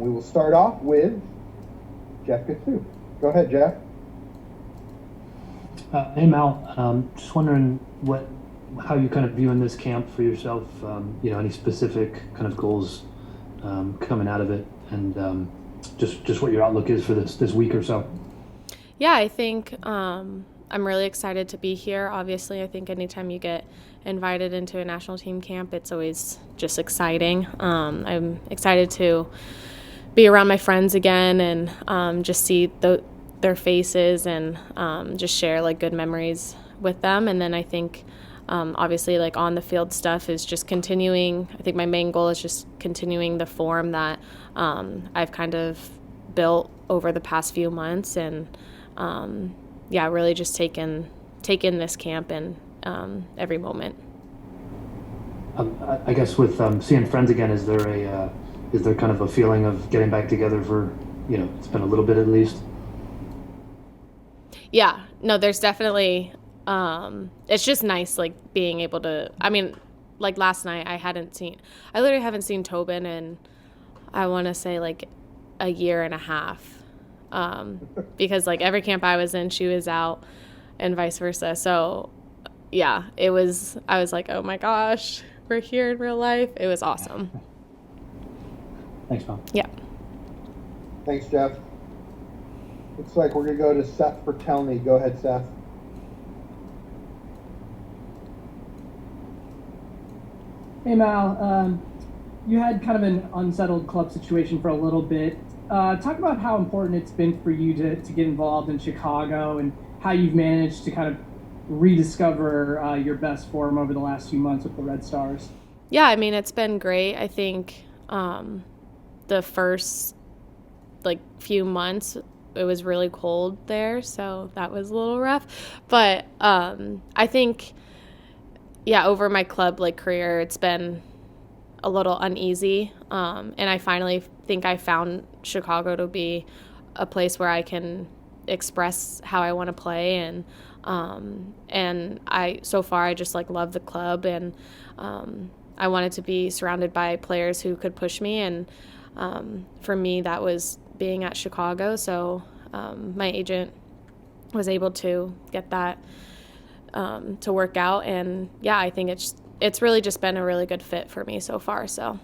We will start off with Jeff Gatsu. Go ahead, Jeff. Hey Mal, just wondering how you kind of viewing this camp for yourself. Any specific kind of goals coming out of it, and just what your outlook is for this week or so. Yeah, I think I'm really excited to be here. Obviously, I think anytime you get invited into a national team camp, it's always just exciting. I'm excited to be around my friends again and just see their faces and just share like good memories with them. And then I think obviously like on the field stuff is just continuing. I think my main goal is just continuing the form that I've kind of built over the past few months, and really just taking this camp and every moment. I guess with seeing friends again, is there kind of a feeling of getting back together for, it's been a little bit at least? Yeah, no, there's definitely, it's just nice, like, being able to, like, last night I literally haven't seen Tobin in, I want to say, like, a year and a half, because, like, every camp I was in, she was out, and vice versa, so, yeah, I was like, oh my gosh, we're here in real life. It was awesome. Thanks, Mom. Yeah. Thanks, Jeff. Looks like we're going to go to Seth Bertelny. Go ahead, Seth. Hey, Mal. You had kind of an unsettled club situation for a little bit. Talk about how important it's been for you to get involved in Chicago and how you've managed to kind of rediscover your best form over the last few months with the Red Stars. Yeah, it's been great. I think the first few months it was really cold there, so that was a little rough. But I think, over my club career, it's been a little uneasy, and I finally think I found Chicago to be a place where I can express how I want to play, and I so far I just love the club, and I wanted to be surrounded by players who could push me, and for me that was being at Chicago. So my agent was able to get that to work out, and I think it's really just been a really good fit for me so far. So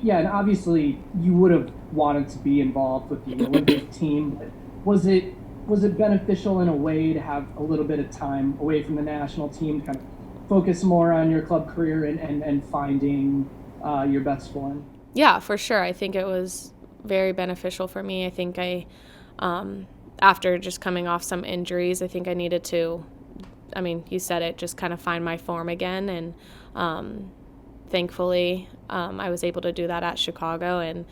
yeah, and obviously you would have wanted to be involved with the Olympic team, but was it beneficial in a way to have a little bit of time away from the national team to kind of focus more on your club career and finding your best form? Yeah, for sure. I think it was very beneficial for me. I think after just coming off some injuries, I think I needed to, you said it, just kind of find my form again. And thankfully, I was able to do that at Chicago and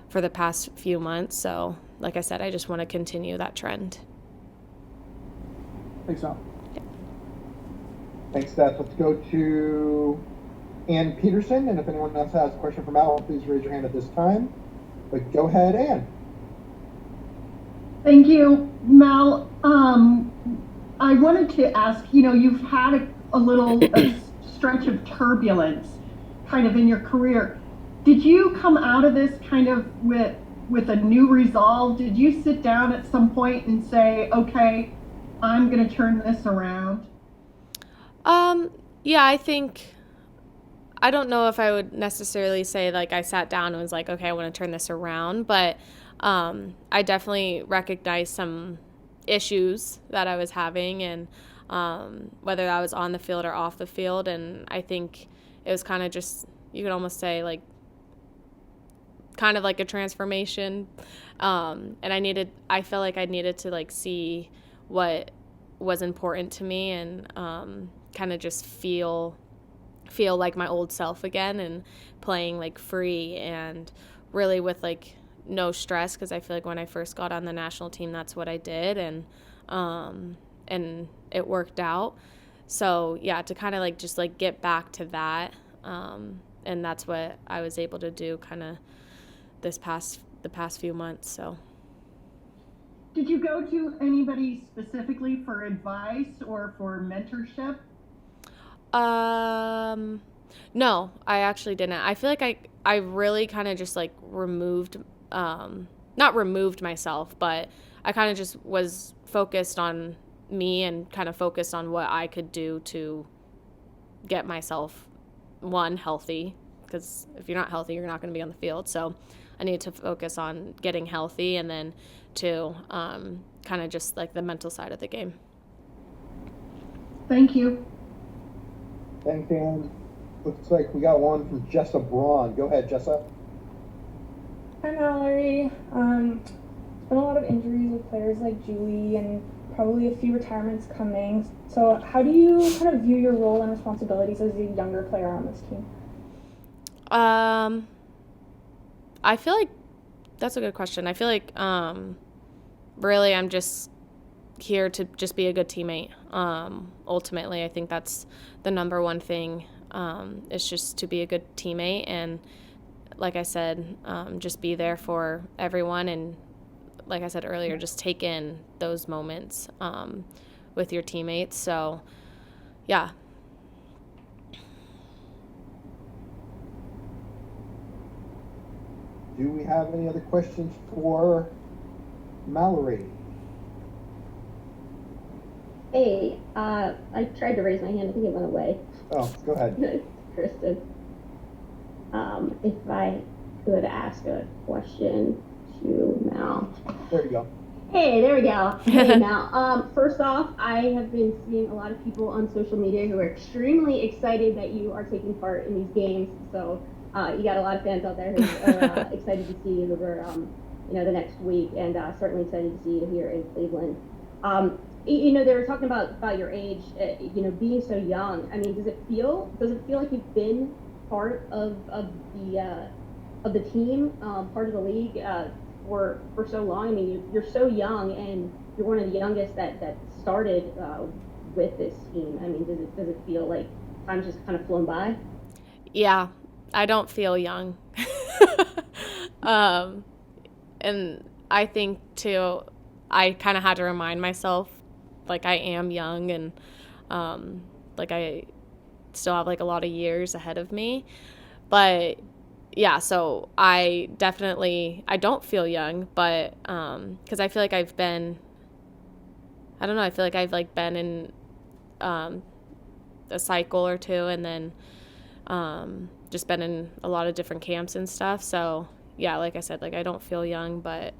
for the past few months. So, like I said, I just want to continue that trend. Thanks, Al. Yeah. Thanks, Seth. Let's go to Ann Peterson, and if anyone else has a question for Mal, please raise your hand at this time. But go ahead, Ann. Thank you, Mal. I wanted to ask, you've had a little stretch of turbulence kind of in your career. Did you come out of this kind of with a new resolve? Did you sit down at some point and say, okay, I'm going to turn this around? Yeah, I think, I don't know if I would necessarily say I sat down and was like, okay, I want to turn this around, but I definitely recognized some issues that I was having, and whether that was on the field or off the field, and I think it was kind of just, you could almost say kind of like a transformation, and I felt like I needed to see what was important to me, and kind of just feel like my old self again, and playing free and really with no stress, because I feel like when I first got on the national team, that's what I did, and it worked out. So yeah, to kind of just get back to that, and that's what I was able to do kind of the past few months. So did you go to anybody specifically for advice or for mentorship? No, I actually didn't. I feel like I really kind of just like not removed myself, but I kind of just was focused on me and kind of focused on what I could do to get myself, one, healthy, because if you're not healthy, you're not going to be on the field. So I need to focus on getting healthy, and then two, kind of just like the mental side of the game. Thank you. Thanks, Dan. Looks like we got one from Jessa Braun. Go ahead, Jessa. Hi, Mallory. There's been a lot of injuries with players like Julie and probably a few retirements coming. So how do you kind of view your role and responsibilities as a younger player on this team? I feel like that's a good question. I feel like really I'm just here to just be a good teammate. Ultimately, I think that's the number one thing, is just to be a good teammate, and like I said, just be there for everyone, and like I said earlier, just take in those moments with your teammates. So yeah. Do we have any other questions for Mallory? Hey, I tried to raise my hand. I think it went away. Oh, go ahead. Kristen. If I could ask a question to Mal. There you go. Hey, there we go. Hey, Mal. First off, I have been seeing a lot of people on social media who are extremely excited that you are taking part in these games. So you got a lot of fans out there who are excited to see you over, the next week, and certainly excited to see you here in Cleveland. They were talking about your age, being so young. I mean, does it feel like you've been part of the team, part of the league for so long? I mean, you're so young, and you're one of the youngest that started with this team. I mean, does it feel like time's just kind of flown by? Yeah, I don't feel young. And I think too, I kind of had to remind myself, like, I am young, and like I still have like a lot of years ahead of me. But yeah, so I don't feel young, but because I feel like I've been in a cycle or two, and then just been in a lot of different camps and stuff. So yeah, like I said, like I don't feel young, but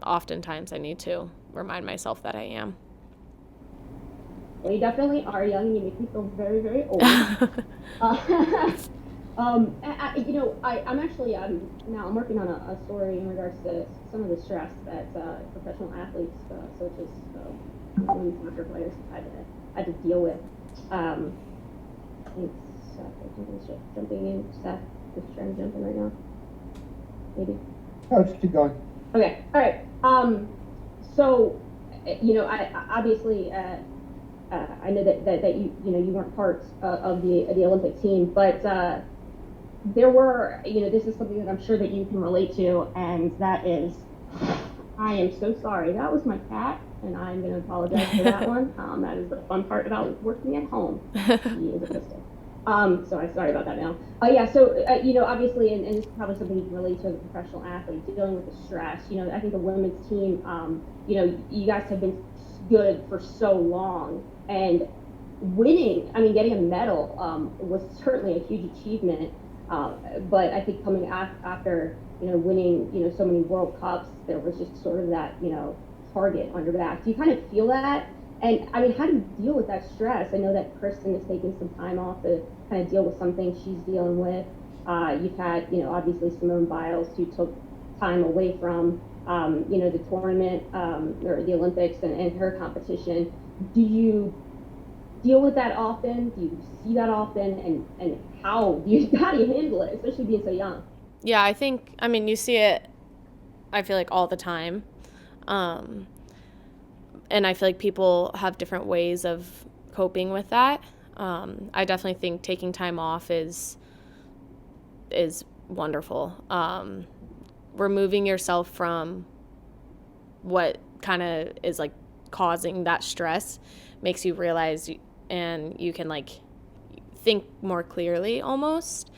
oftentimes I need to remind myself that I am. Well, you definitely are young, and you make me feel very, very old. I'm actually now I'm working on a story in regards to some of the stress that professional athletes, such as women's soccer players, had to deal with. I think Seth, jumping in. Seth is trying to jump in right now. Maybe. No, just keep going. Okay. All right. So, I obviously. I know that you weren't part of the Olympic team, but there were, this is something that I'm sure that you can relate to, and that is, I am so sorry. That was my cat, and I'm going to apologize for that one. That is the fun part about working at home. He is a pistol. So I'm sorry about that now. So, obviously, and this is probably something you can relate to as a professional athlete, dealing with the stress. I think the women's team, you guys have been good for so long, and getting a medal was certainly a huge achievement. But I think coming after, winning, so many World Cups, there was just sort of that, target on your back. Do you kind of feel that? And I mean, how do you deal with that stress? I know that Kristen has taken some time off to kind of deal with something she's dealing with. You've had, obviously Simone Biles, who took time away from, the tournament or the Olympics and her competition. Do you deal with that often? Do you see that often? And how do you handle it, especially being so young? Yeah, you see it, I feel like, all the time. And I feel like people have different ways of coping with that. I definitely think taking time off is wonderful. Removing yourself from what kind of is like causing that stress makes you realize, and you can like think more clearly almost.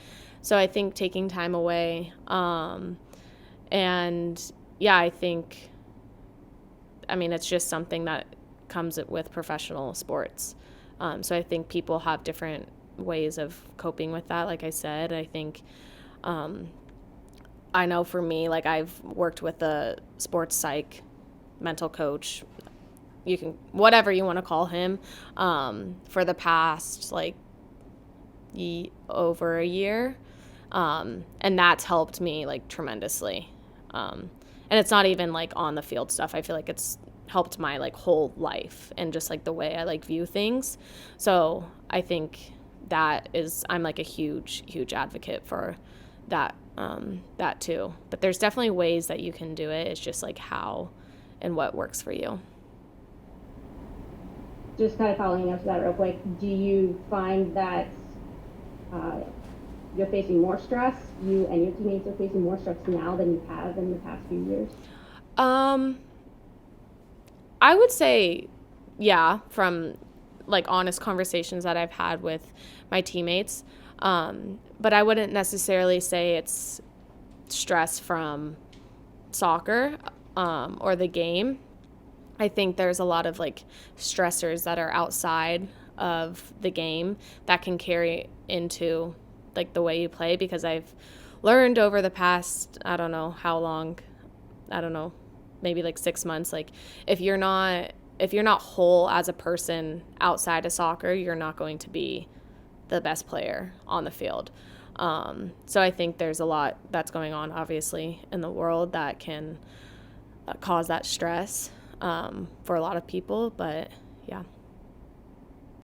So I think taking time away, and yeah, I mean, it's just something that comes with professional sports. So I think people have different ways of coping with that. Like I said, I think, I know for me, like I've worked with a sports psych, mental coach, you can, whatever you want to call him, for the past like over a year. And that's helped me like tremendously. And it's not even like on the field stuff. I feel like it's helped my like whole life and just like the way I like view things. So I think I'm like a huge advocate for that, that too. But there's definitely ways that you can do it. It's just like how and what works for you. Just kind of following up to that real quick, do you find that you're facing more stress, you and your teammates are facing more stress now than you have in the past few years? I would say, yeah, from like honest conversations that I've had with my teammates. But I wouldn't necessarily say it's stress from soccer, or the game. I think there's a lot of like stressors that are outside of the game that can carry into like the way you play, because I've learned over the past, I don't know how long, maybe like 6 months, like if you're not whole as a person outside of soccer, you're not going to be the best player on the field. So I think there's a lot that's going on obviously in the world that can cause that stress, for a lot of people, but yeah.